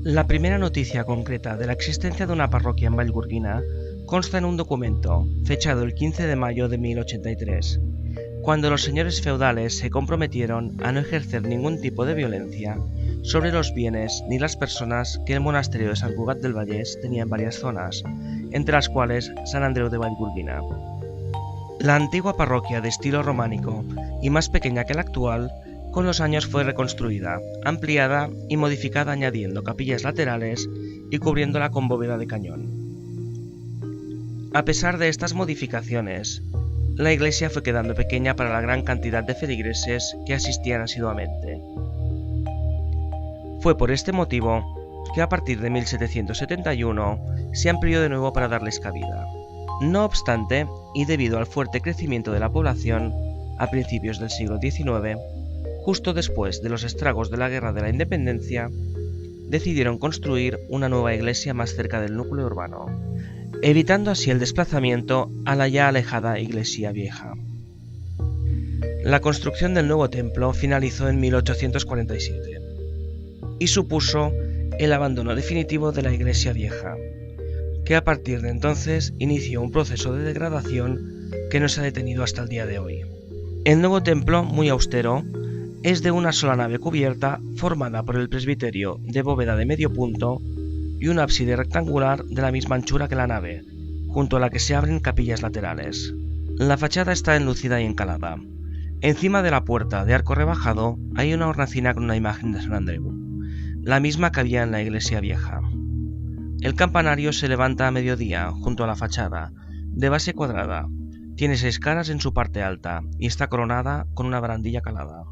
La primera noticia concreta de la existencia de una parroquia en Vallgorguina consta en un documento, fechado el 15 de mayo de 1083, cuando los señores feudales se comprometieron a no ejercer ningún tipo de violencia sobre los bienes ni las personas que el monasterio de Sant Cugat del Vallès tenía en varias zonas, entre las cuales Sant Andreu de Vallgorguina. La antigua parroquia de estilo románico y más pequeña que la actual, con los años fue reconstruida, ampliada y modificada añadiendo capillas laterales y cubriéndola con bóveda de cañón. A pesar de estas modificaciones, la iglesia fue quedando pequeña para la gran cantidad de feligreses que asistían asiduamente. Fue por este motivo que a partir de 1771 se amplió de nuevo para darles cabida. No obstante, y debido al fuerte crecimiento de la población, a principios del siglo XIX, justo después de los estragos de la Guerra de la Independencia, decidieron construir una nueva iglesia más cerca del núcleo urbano, evitando así el desplazamiento a la ya alejada iglesia vieja. La construcción del nuevo templo finalizó en 1847 y supuso el abandono definitivo de la iglesia vieja, que a partir de entonces inició un proceso de degradación que no se ha detenido hasta el día de hoy. El nuevo templo, muy austero, es de una sola nave cubierta formada por el presbiterio de bóveda de medio punto y un ábside rectangular de la misma anchura que la nave, junto a la que se abren capillas laterales. La fachada está enlucida y encalada. Encima de la puerta, de arco rebajado, hay una hornacina con una imagen de Sant Andreu, la misma que había en la iglesia vieja. El campanario se levanta a mediodía, junto a la fachada, de base cuadrada, tiene 6 caras en su parte alta y está coronada con una barandilla calada.